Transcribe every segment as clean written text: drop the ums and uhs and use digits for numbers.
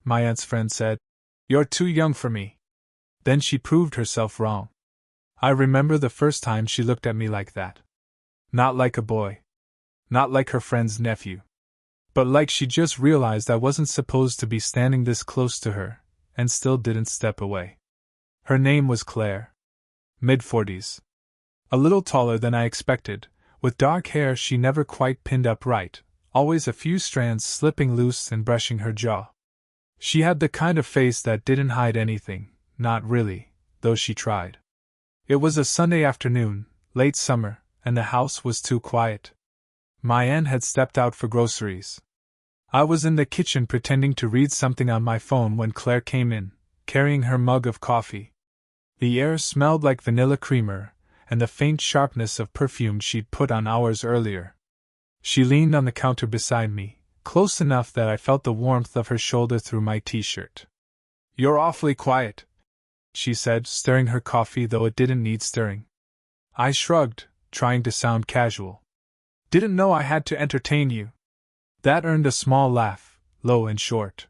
my aunt's friend said. You're too young for me. Then she proved herself wrong. I remember the first time she looked at me like that. Not like a boy. Not like her friend's nephew. But like she just realized I wasn't supposed to be standing this close to her, and still didn't step away. Her name was Claire. Mid-40s. A little taller than I expected, with dark hair she never quite pinned up right, always a few strands slipping loose and brushing her jaw. She had the kind of face that didn't hide anything, not really, though she tried. It was a Sunday afternoon, late summer, and the house was too quiet. My aunt had stepped out for groceries. I was in the kitchen pretending to read something on my phone when Claire came in, carrying her mug of coffee. The air smelled like vanilla creamer, and the faint sharpness of perfume she'd put on hours earlier. She leaned on the counter beside me, close enough that I felt the warmth of her shoulder through my t-shirt. You're awfully quiet, she said, stirring her coffee though it didn't need stirring. I shrugged, trying to sound casual. Didn't know I had to entertain you. That earned a small laugh, low and short.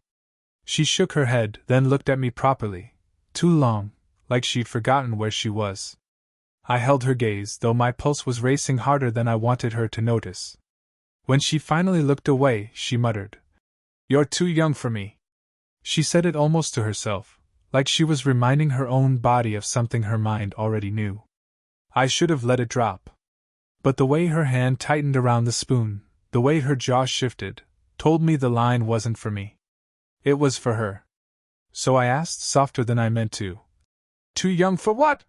She shook her head, then looked at me properly, too long, like she'd forgotten where she was. I held her gaze, though my pulse was racing harder than I wanted her to notice. When she finally looked away, she muttered, You're too young for me. She said it almost to herself, like she was reminding her own body of something her mind already knew. I should have let it drop. But the way her hand tightened around the spoon, the way her jaw shifted, told me the line wasn't for me. It was for her. So I asked, softer than I meant to, Too young for what?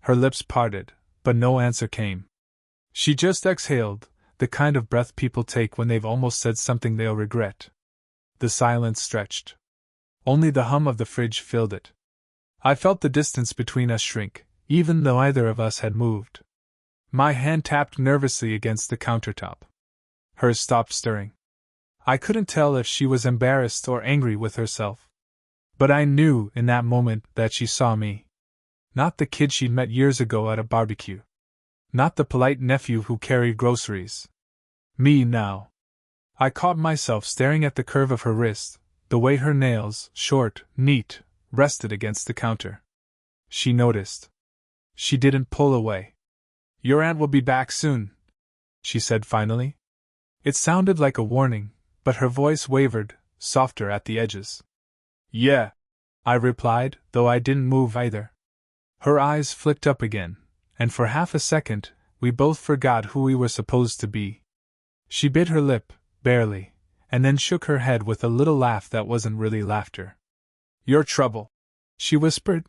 Her lips parted, but no answer came. She just exhaled, the kind of breath people take when they've almost said something they'll regret. The silence stretched. Only the hum of the fridge filled it. I felt the distance between us shrink, even though either of us had moved. My hand tapped nervously against the countertop. Hers stopped stirring. I couldn't tell if she was embarrassed or angry with herself. But I knew in that moment that she saw me. Not the kid she'd met years ago at a barbecue. Not the polite nephew who carried groceries. Me now. I caught myself staring at the curve of her wrist, the way her nails, short, neat, rested against the counter. She noticed. She didn't pull away. Your aunt will be back soon, she said finally. It sounded like a warning, but her voice wavered, softer at the edges. Yeah, I replied, though I didn't move either. Her eyes flicked up again, and for half a second, we both forgot who we were supposed to be. She bit her lip, barely, and then shook her head with a little laugh that wasn't really laughter. Your trouble, she whispered.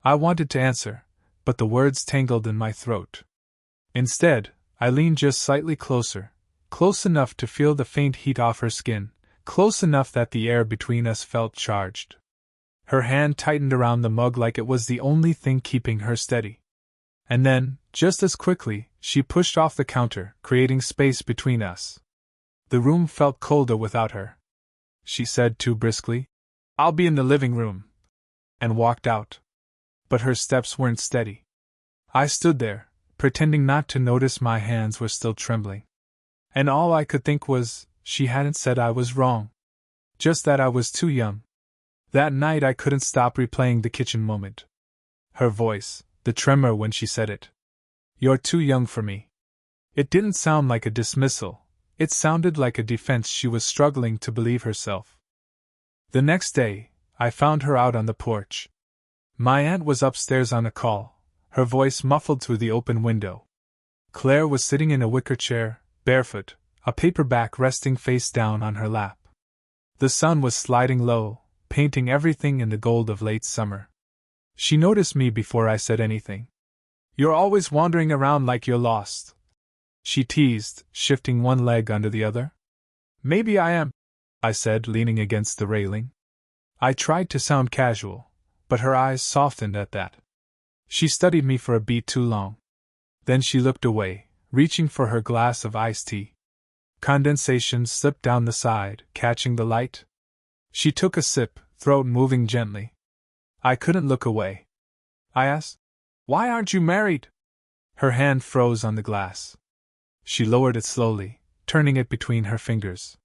I wanted to answer, but the words tangled in my throat. Instead, I leaned just slightly closer, close enough to feel the faint heat off her skin, close enough that the air between us felt charged. Her hand tightened around the mug like it was the only thing keeping her steady. And then, just as quickly, she pushed off the counter, creating space between us. The room felt colder without her. She said too briskly, I'll be in the living room, and walked out. But her steps weren't steady. I stood there, pretending not to notice my hands were still trembling. And all I could think was, she hadn't said I was wrong. Just that I was too young. That night I couldn't stop replaying the kitchen moment. Her voice, the tremor when she said it. You're too young for me. It didn't sound like a dismissal, it sounded like a defense she was struggling to believe herself. The next day, I found her out on the porch. My aunt was upstairs on a call, her voice muffled through the open window. Claire was sitting in a wicker chair, barefoot, a paperback resting face down on her lap. The sun was sliding low, painting everything in the gold of late summer. She noticed me before I said anything. You're always wandering around like you're lost, she teased, shifting one leg under the other. Maybe I am, I said, leaning against the railing. I tried to sound casual, but her eyes softened at that. She studied me for a beat too long. Then she looked away, reaching for her glass of iced tea. Condensation slipped down the side, catching the light. She took a sip, throat moving gently. I couldn't look away. I asked, Why aren't you married? Her hand froze on the glass. She lowered it slowly, turning it between her fingers.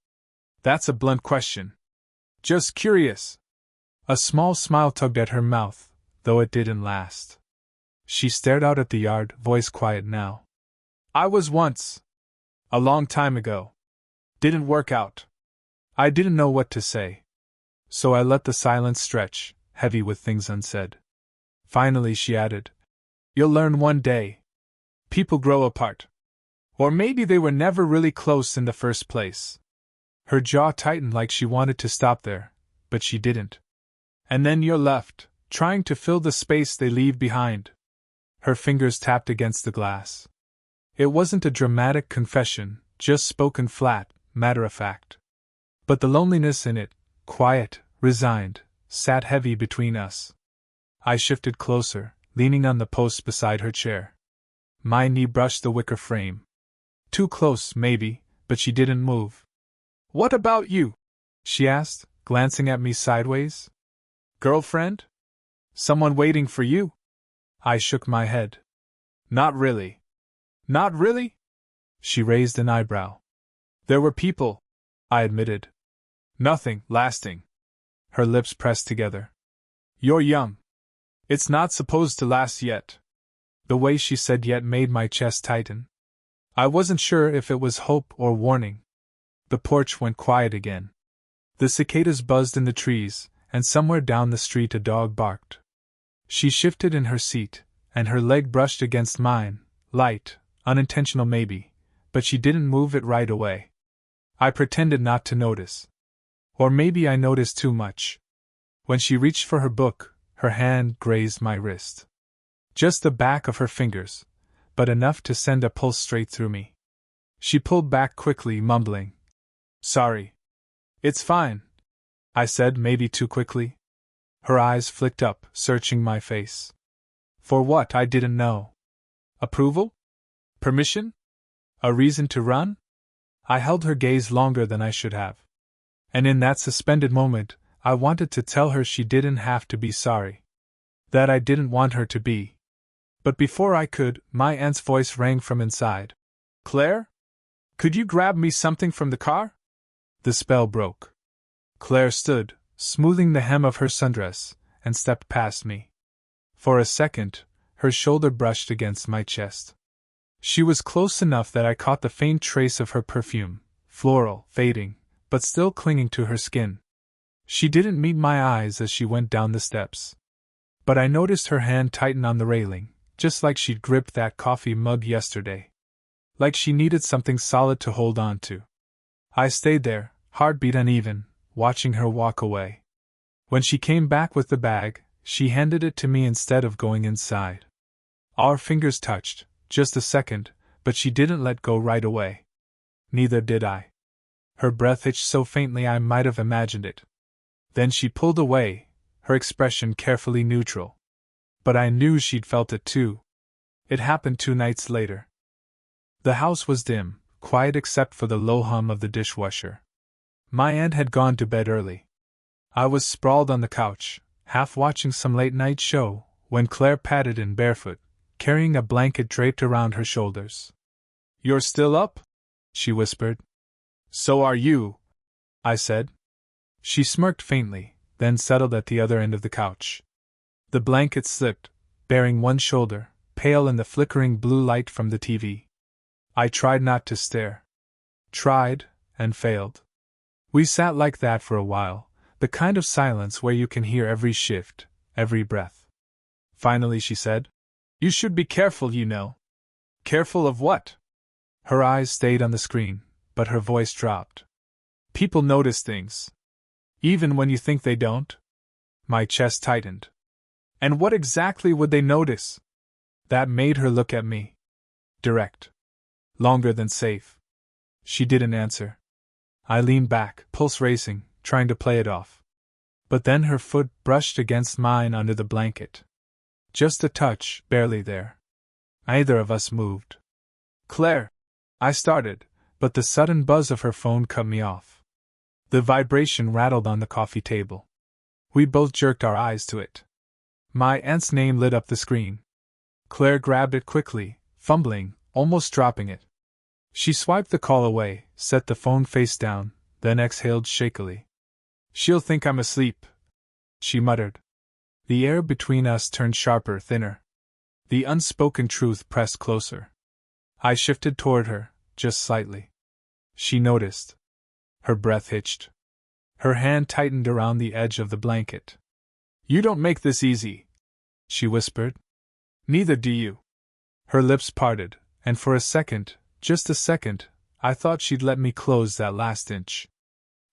That's a blunt question. Just curious. A small smile tugged at her mouth, though it didn't last. She stared out at the yard, voice quiet now. I was once. A long time ago. Didn't work out. I didn't know what to say. So I let the silence stretch, heavy with things unsaid. Finally she added, You'll learn one day. People grow apart. Or maybe they were never really close in the first place. Her jaw tightened like she wanted to stop there, but she didn't. And then you're left, trying to fill the space they leave behind. Her fingers tapped against the glass. It wasn't a dramatic confession, just spoken flat, matter-of-fact. But the loneliness in it, quiet, resigned, sat heavy between us. I shifted closer, leaning on the post beside her chair. My knee brushed the wicker frame. Too close, maybe, but she didn't move. What about you? She asked, glancing at me sideways. Girlfriend? Someone waiting for you? I shook my head. Not really. Not really? She raised an eyebrow. There were people, I admitted. Nothing lasting. Her lips pressed together. You're young. It's not supposed to last yet. The way she said yet made my chest tighten. I wasn't sure if it was hope or warning. The porch went quiet again. The cicadas buzzed in the trees, and somewhere down the street a dog barked. She shifted in her seat, and her leg brushed against mine, light, unintentional maybe, but she didn't move it right away. I pretended not to notice. Or maybe I noticed too much. When she reached for her book, her hand grazed my wrist. Just the back of her fingers, but enough to send a pulse straight through me. She pulled back quickly, mumbling. Sorry. It's fine, I said, maybe too quickly. Her eyes flicked up, searching my face. For what? I didn't know. Approval? Permission? A reason to run? I held her gaze longer than I should have. And in that suspended moment, I wanted to tell her she didn't have to be sorry. That I didn't want her to be. But before I could, my aunt's voice rang from inside. Claire? Could you grab me something from the car? The spell broke. Claire stood, smoothing the hem of her sundress, and stepped past me. For a second, her shoulder brushed against my chest. She was close enough that I caught the faint trace of her perfume, floral, fading, but still clinging to her skin. She didn't meet my eyes as she went down the steps. But I noticed her hand tighten on the railing, just like she'd gripped that coffee mug yesterday. Like she needed something solid to hold on to. I stayed there, heartbeat uneven, watching her walk away. When she came back with the bag, she handed it to me instead of going inside. Our fingers touched, just a second, but she didn't let go right away. Neither did I. Her breath hitched so faintly I might have imagined it. Then she pulled away, her expression carefully neutral. But I knew she'd felt it too. It happened 2 nights later. The house was dim, quiet except for the low hum of the dishwasher. My aunt had gone to bed early. I was sprawled on the couch, half watching some late-night show, when Claire padded in barefoot, carrying a blanket draped around her shoulders. You're still up? She whispered. So are you, I said. She smirked faintly, then settled at the other end of the couch. The blanket slipped, baring one shoulder, pale in the flickering blue light from the TV. I tried not to stare. Tried, and failed. We sat like that for a while, the kind of silence where you can hear every shift, every breath. Finally she said, You should be careful, you know. Careful of what? Her eyes stayed on the screen, but her voice dropped. People notice things. Even when you think they don't? My chest tightened. And what exactly would they notice? That made her look at me. Direct. Longer than safe. She didn't answer. I leaned back, pulse racing, trying to play it off. But then her foot brushed against mine under the blanket. Just a touch, barely there. Neither of us moved. Claire! I started, but the sudden buzz of her phone cut me off. The vibration rattled on the coffee table. We both jerked our eyes to it. My aunt's name lit up the screen. Claire grabbed it quickly, fumbling, almost dropping it. She swiped the call away, set the phone face down, then exhaled shakily. She'll think I'm asleep, she muttered. The air between us turned sharper, thinner. The unspoken truth pressed closer. I shifted toward her, just slightly. She noticed. Her breath hitched. Her hand tightened around the edge of the blanket. You don't make this easy, she whispered. Neither do you. Her lips parted, and for a second, just a second, I thought she'd let me close that last inch.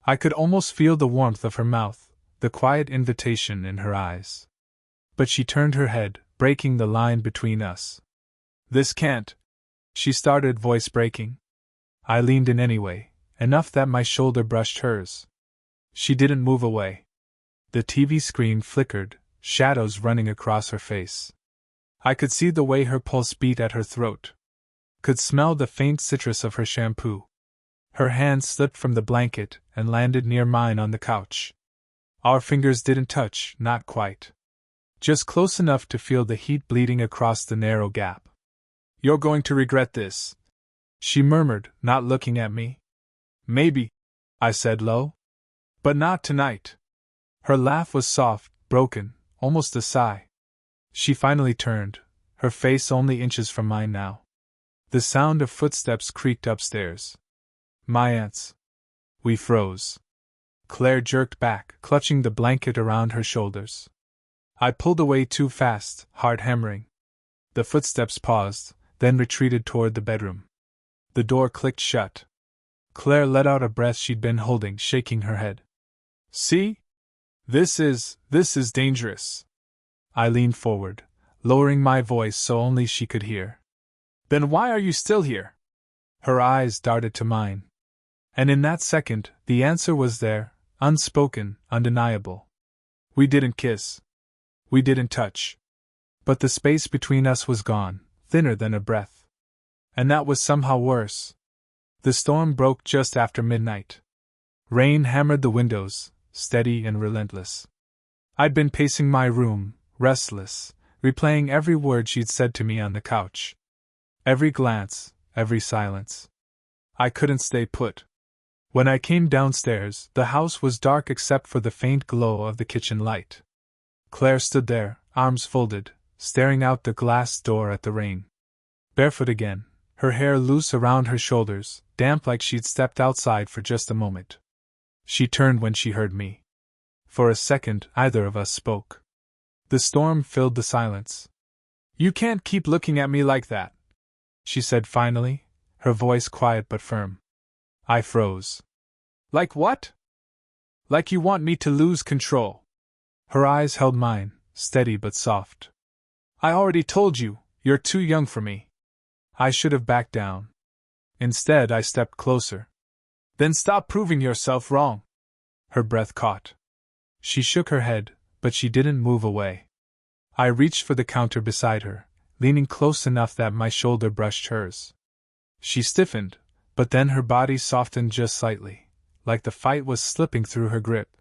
I could almost feel the warmth of her mouth, the quiet invitation in her eyes. But she turned her head, breaking the line between us. This can't, she started, voice breaking. I leaned in anyway, enough that my shoulder brushed hers. She didn't move away. The TV screen flickered, shadows running across her face. I could see the way her pulse beat at her throat. Could smell the faint citrus of her shampoo. Her hand slipped from the blanket and landed near mine on the couch. Our fingers didn't touch, not quite. Just close enough to feel the heat bleeding across the narrow gap. You're going to regret this, she murmured, not looking at me. Maybe, I said low. But not tonight. Her laugh was soft, broken, almost a sigh. She finally turned, her face only inches from mine now. The sound of footsteps creaked upstairs. My aunt's. We froze. Claire jerked back, clutching the blanket around her shoulders. I pulled away too fast, heart hammering. The footsteps paused, then retreated toward the bedroom. The door clicked shut. Claire let out a breath she'd been holding, shaking her head. See? This is dangerous. I leaned forward, lowering my voice so only she could hear. Then why are you still here? Her eyes darted to mine. And in that second, the answer was there, unspoken, undeniable. We didn't kiss. We didn't touch. But the space between us was gone, thinner than a breath. And that was somehow worse. The storm broke just after midnight. Rain hammered the windows, steady and relentless. I'd been pacing my room, restless, replaying every word she'd said to me on the couch. Every glance, every silence. I couldn't stay put. When I came downstairs, the house was dark except for the faint glow of the kitchen light. Claire stood there, arms folded, staring out the glass door at the rain. Barefoot again, her hair loose around her shoulders, damp like she'd stepped outside for just a moment. She turned when she heard me. For a second, either of us spoke. The storm filled the silence. You can't keep looking at me like that, she said finally, her voice quiet but firm. I froze. Like what? Like you want me to lose control. Her eyes held mine, steady but soft. I already told you, you're too young for me. I should have backed down. Instead, I stepped closer. Then stop proving yourself wrong. Her breath caught. She shook her head, but she didn't move away. I reached for the counter beside her, leaning close enough that my shoulder brushed hers. She stiffened, but then her body softened just slightly, like the fight was slipping through her grip.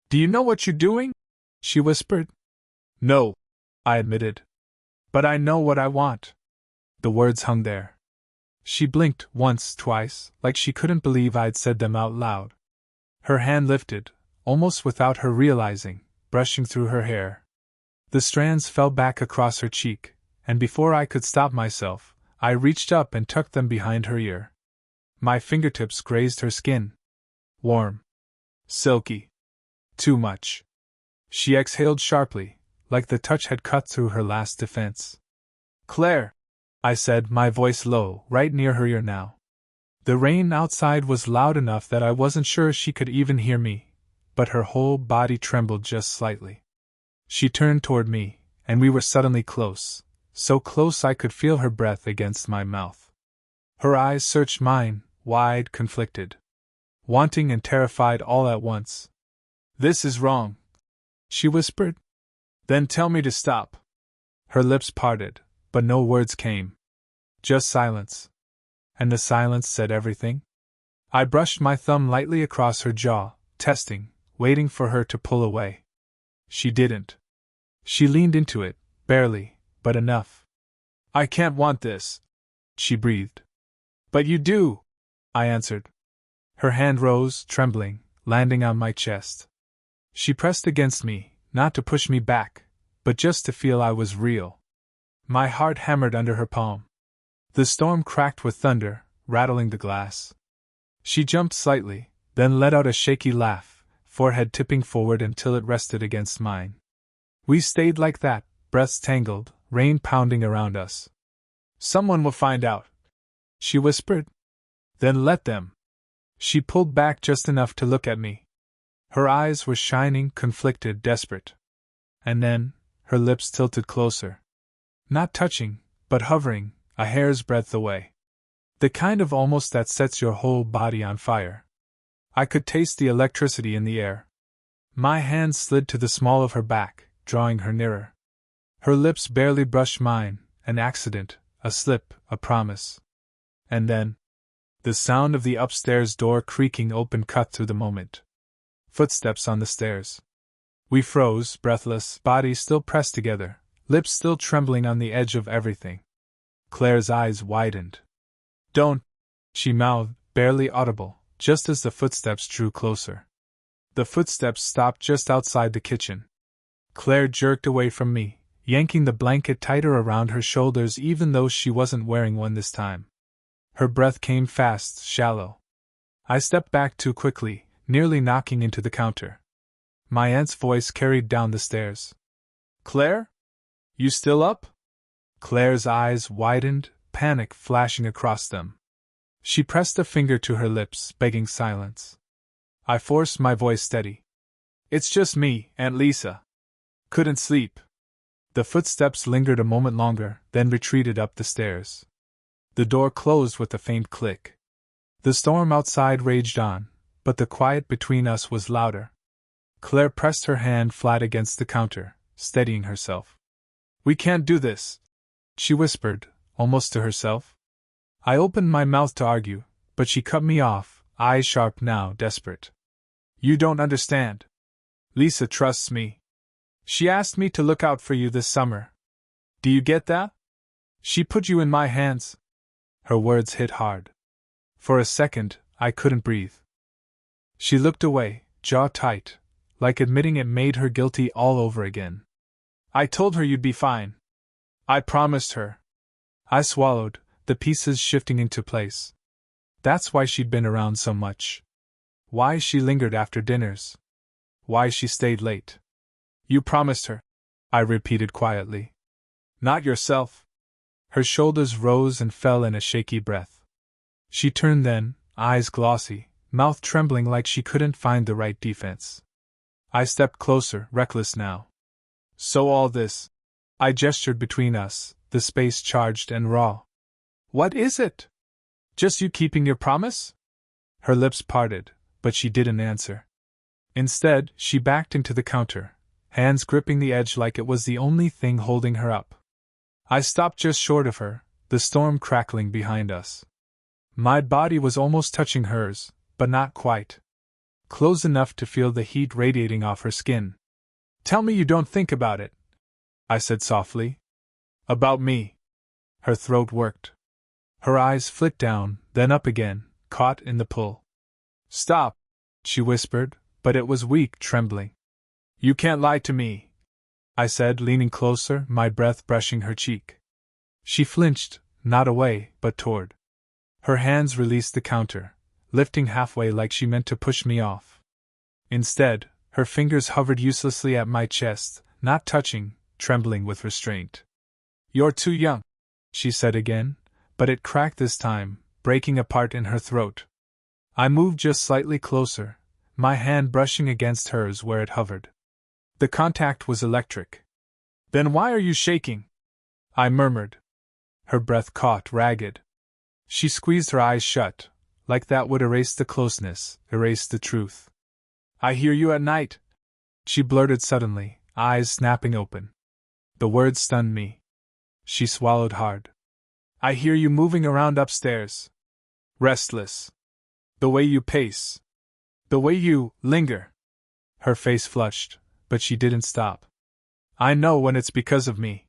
Do you know what you're doing? She whispered. No, I admitted. But I know what I want. The words hung there. She blinked once, twice, like she couldn't believe I'd said them out loud. Her hand lifted, almost without her realizing, brushing through her hair. The strands fell back across her cheek, and before I could stop myself, I reached up and tucked them behind her ear. My fingertips grazed her skin. Warm. Silky. Too much. She exhaled sharply, like the touch had cut through her last defense. Claire, I said, my voice low, right near her ear now. The rain outside was loud enough that I wasn't sure she could even hear me, but her whole body trembled just slightly. She turned toward me, and we were suddenly close, so close I could feel her breath against my mouth. Her eyes searched mine, wide, conflicted. Wanting and terrified all at once. This is wrong, she whispered. Then tell me to stop. Her lips parted, but no words came. Just silence. And the silence said everything. I brushed my thumb lightly across her jaw, testing, waiting for her to pull away. She didn't. She leaned into it, barely, but enough. I can't want this, she breathed. But you do, I answered. Her hand rose, trembling, landing on my chest. She pressed against me, not to push me back, but just to feel I was real. My heart hammered under her palm. The storm cracked with thunder, rattling the glass. She jumped slightly, then let out a shaky laugh, forehead tipping forward until it rested against mine. We stayed like that, breaths tangled, rain pounding around us. "Someone will find out," she whispered. "Then let them." She pulled back just enough to look at me. Her eyes were shining, conflicted, desperate. And then, her lips tilted closer. Not touching, but hovering, a hair's breadth away. The kind of almost that sets your whole body on fire. I could taste the electricity in the air. My hand slid to the small of her back, drawing her nearer. Her lips barely brushed mine, an accident, a slip, a promise. And then, the sound of the upstairs door creaking open cut through the moment. Footsteps on the stairs. We froze, breathless, bodies still pressed together, lips still trembling on the edge of everything. Claire's eyes widened. "Don't," she mouthed, barely audible, just as the footsteps drew closer. The footsteps stopped just outside the kitchen. Claire jerked away from me, yanking the blanket tighter around her shoulders even though she wasn't wearing one this time. Her breath came fast, shallow. I stepped back too quickly, nearly knocking into the counter. My aunt's voice carried down the stairs. "Claire? You still up?" Claire's eyes widened, panic flashing across them. She pressed a finger to her lips, begging silence. I forced my voice steady. "It's just me, Aunt Lisa. Couldn't sleep." The footsteps lingered a moment longer, then retreated up the stairs. The door closed with a faint click. The storm outside raged on, but the quiet between us was louder. Claire pressed her hand flat against the counter, steadying herself. "We can't do this," she whispered, almost to herself. I opened my mouth to argue, but she cut me off, eyes sharp now, desperate. "You don't understand. Lisa trusts me. She asked me to look out for you this summer. Do you get that? She put you in my hands." Her words hit hard. For a second, I couldn't breathe. She looked away, jaw tight, like admitting it made her guilty all over again. "I told her you'd be fine. I promised her." I swallowed, the pieces shifting into place. That's why she'd been around so much. Why she lingered after dinners. Why she stayed late. "You promised her," I repeated quietly. "Not yourself." Her shoulders rose and fell in a shaky breath. She turned then, eyes glossy, mouth trembling like she couldn't find the right defense. I stepped closer, reckless now. "So all this," I gestured between us, the space charged and raw. "What is it? Just you keeping your promise?" Her lips parted, but she didn't answer. Instead, she backed into the counter, hands gripping the edge like it was the only thing holding her up. I stopped just short of her, the storm crackling behind us. My body was almost touching hers, but not quite. Close enough to feel the heat radiating off her skin. "Tell me you don't think about it," I said softly. "About me." Her throat worked. Her eyes flicked down, then up again, caught in the pull. "Stop," she whispered, but it was weak, trembling. "You can't lie to me," I said, leaning closer, my breath brushing her cheek. She flinched, not away, but toward. Her hands released the counter, lifting halfway like she meant to push me off. Instead, her fingers hovered uselessly at my chest, not touching, trembling with restraint. "You're too young," she said again, but it cracked this time, breaking apart in her throat. I moved just slightly closer, my hand brushing against hers where it hovered. The contact was electric. "Then why are you shaking?" I murmured. Her breath caught, ragged. She squeezed her eyes shut, like that would erase the closeness, erase the truth. "I hear you at night," she blurted suddenly, eyes snapping open. The words stunned me. She swallowed hard. "I hear you moving around upstairs. Restless. The way you pace. The way you linger." Her face flushed, but she didn't stop. "I know when it's because of me.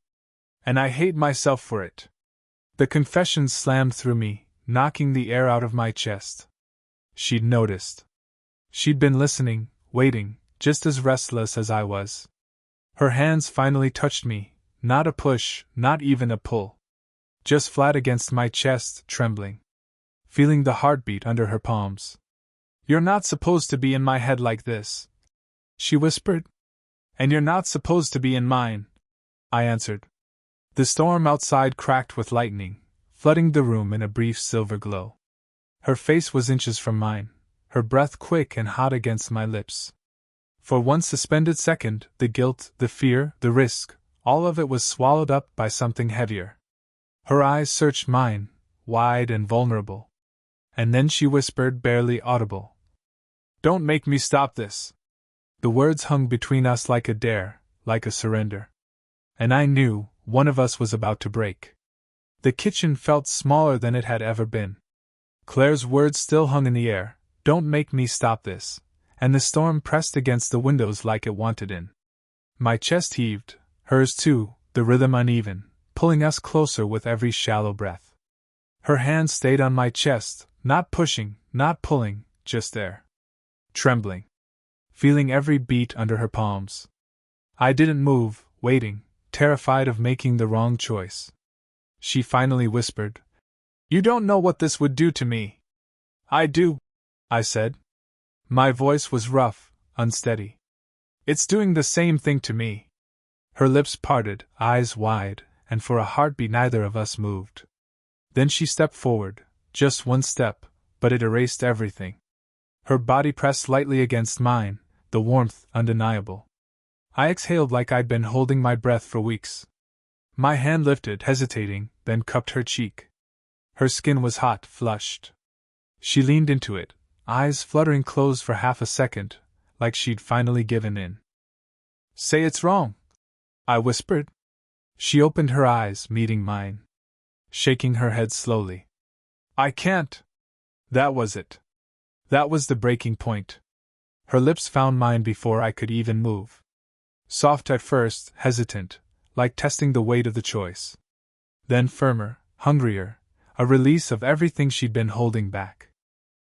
And I hate myself for it." The confession slammed through me, knocking the air out of my chest. She'd noticed. She'd been listening, waiting, just as restless as I was. Her hands finally touched me, not a push, not even a pull. Just flat against my chest, trembling. Feeling the heartbeat under her palms. "You're not supposed to be in my head like this," she whispered. "And you're not supposed to be in mine," I answered. The storm outside cracked with lightning, flooding the room in a brief silver glow. Her face was inches from mine, her breath quick and hot against my lips. For one suspended second, the guilt, the fear, the risk, all of it was swallowed up by something heavier. Her eyes searched mine, wide and vulnerable. And then she whispered, barely audible, "Don't make me stop this." The words hung between us like a dare, like a surrender. And I knew, one of us was about to break. The kitchen felt smaller than it had ever been. Claire's words still hung in the air, "Don't make me stop this," and the storm pressed against the windows like it wanted in. My chest heaved, hers too, the rhythm uneven, pulling us closer with every shallow breath. Her hand stayed on my chest, not pushing, not pulling, just there. Trembling. Feeling every beat under her palms. I didn't move, waiting, terrified of making the wrong choice. She finally whispered, "You don't know what this would do to me." "I do," I said. My voice was rough, unsteady. "It's doing the same thing to me." Her lips parted, eyes wide, and for a heartbeat neither of us moved. Then she stepped forward, just one step, but it erased everything. Her body pressed lightly against mine, the warmth undeniable. I exhaled like I'd been holding my breath for weeks. My hand lifted, hesitating, then cupped her cheek. Her skin was hot, flushed. She leaned into it, eyes fluttering closed for half a second, like she'd finally given in. "Say it's wrong," I whispered. She opened her eyes, meeting mine. Shaking her head slowly. "I can't." That was it. That was the breaking point. Her lips found mine before I could even move. Soft at first, hesitant, like testing the weight of the choice. Then firmer, hungrier, a release of everything she'd been holding back.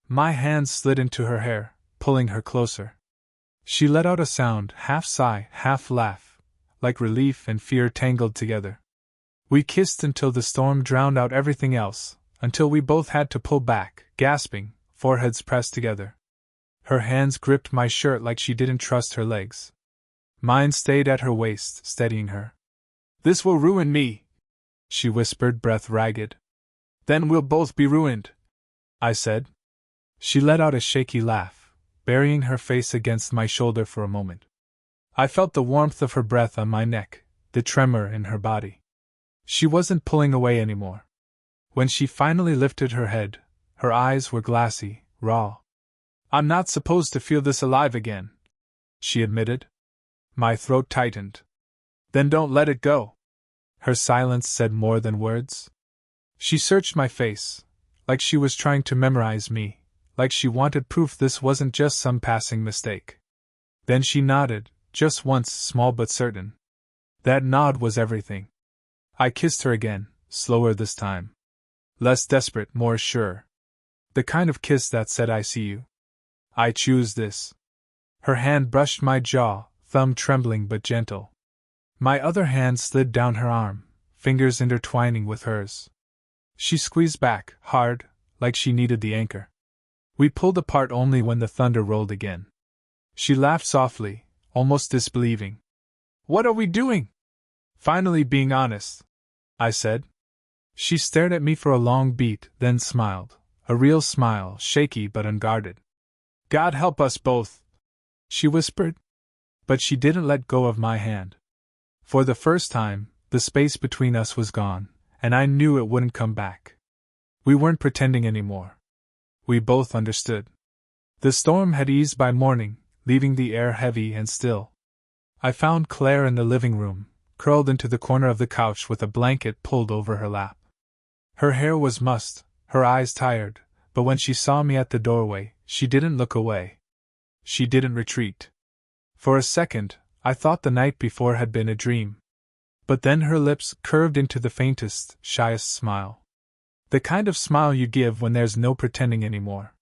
My hands slid into her hair, pulling her closer. She let out a sound, half sigh, half laugh, like relief and fear tangled together. We kissed until the storm drowned out everything else, until we both had to pull back, gasping, foreheads pressed together. Her hands gripped my shirt like she didn't trust her legs. Mine stayed at her waist, steadying her. "This will ruin me," she whispered, breath ragged. "Then we'll both be ruined," I said. She let out a shaky laugh, burying her face against my shoulder for a moment. I felt the warmth of her breath on my neck, the tremor in her body. She wasn't pulling away anymore. When she finally lifted her head, her eyes were glassy, raw. "I'm not supposed to feel this alive again," she admitted. My throat tightened. "Then don't let it go." Her silence said more than words. She searched my face, like she was trying to memorize me, like she wanted proof this wasn't just some passing mistake. Then she nodded, just once, small but certain. That nod was everything. I kissed her again, slower this time. Less desperate, more sure. The kind of kiss that said, "I see you. I choose this." Her hand brushed my jaw, thumb trembling but gentle. My other hand slid down her arm, fingers intertwining with hers. She squeezed back, hard, like she needed the anchor. We pulled apart only when the thunder rolled again. She laughed softly, almost disbelieving. "What are we doing?" "Finally being honest," I said. She stared at me for a long beat, then smiled, a real smile, shaky but unguarded. "God help us both," she whispered. But she didn't let go of my hand. For the first time, the space between us was gone, and I knew it wouldn't come back. We weren't pretending anymore. We both understood. The storm had eased by morning, leaving the air heavy and still. I found Claire in the living room, curled into the corner of the couch with a blanket pulled over her lap. Her hair was mussed, her eyes tired, but when she saw me at the doorway, she didn't look away. She didn't retreat. For a second, I thought the night before had been a dream. But then her lips curved into the faintest, shyest smile. The kind of smile you give when there's no pretending anymore.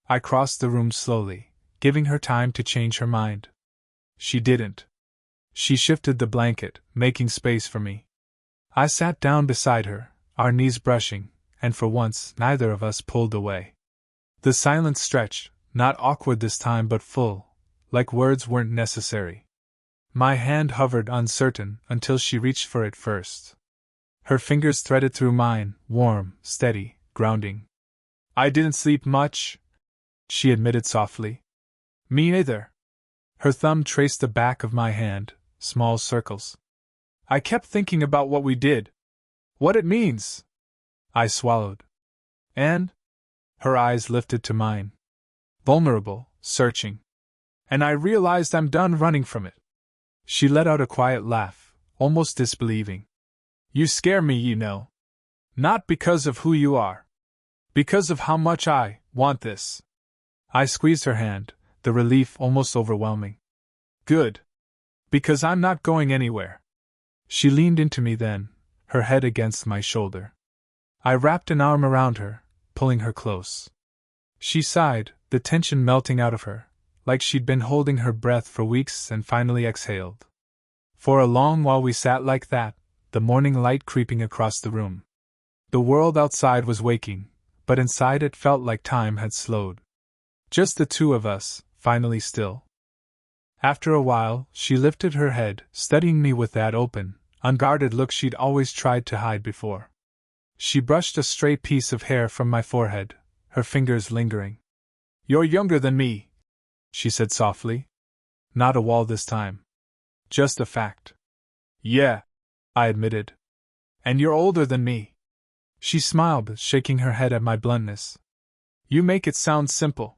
I crossed the room slowly, giving her time to change her mind. She didn't. She shifted the blanket, making space for me. I sat down beside her, our knees brushing, and for once neither of us pulled away. The silence stretched, not awkward this time but full, like words weren't necessary. My hand hovered uncertain until she reached for it first. Her fingers threaded through mine, warm, steady, grounding. I didn't sleep much, she admitted softly. Me neither. Her thumb traced the back of my hand, small circles. I kept thinking about what we did. What it means. I swallowed. And? Her eyes lifted to mine. Vulnerable, searching. And I realized I'm done running from it. She let out a quiet laugh, almost disbelieving. You scare me, you know. Not because of who you are. Because of how much I want this. I squeezed her hand, the relief almost overwhelming. Good. Because I'm not going anywhere. She leaned into me then, her head against my shoulder. I wrapped an arm around her, pulling her close. She sighed, the tension melting out of her, like she'd been holding her breath for weeks and finally exhaled. For a long while we sat like that, the morning light creeping across the room. The world outside was waking, but inside it felt like time had slowed. Just the two of us, finally still. After a while, she lifted her head, studying me with that open, unguarded look she'd always tried to hide before. She brushed a stray piece of hair from my forehead, her fingers lingering. You're younger than me, she said softly. Not a wall this time. Just a fact. Yeah, I admitted. And you're older than me. She smiled, shaking her head at my bluntness. You make it sound simple.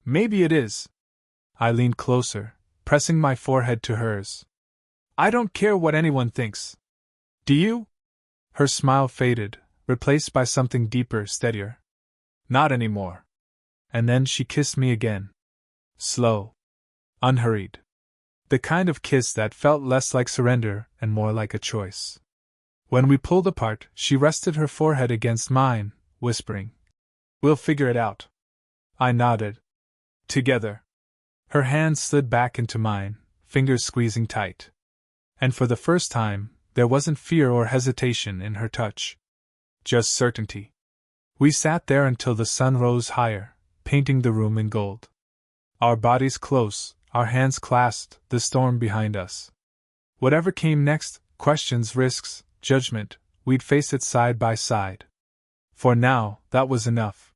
Maybe it is. I leaned closer, pressing my forehead to hers. I don't care what anyone thinks. Do you? Her smile faded, replaced by something deeper, steadier. Not anymore. And then she kissed me again. Slow. Unhurried. The kind of kiss that felt less like surrender and more like a choice. When we pulled apart, she rested her forehead against mine, whispering, We'll figure it out. I nodded. Together. Her hand slid back into mine, fingers squeezing tight. And for the first time, there wasn't fear or hesitation in her touch. Just certainty. We sat there until the sun rose higher, painting the room in gold. Our bodies close, our hands clasped, the storm behind us. Whatever came next, questions, risks, judgment, we'd face it side by side. For now, that was enough.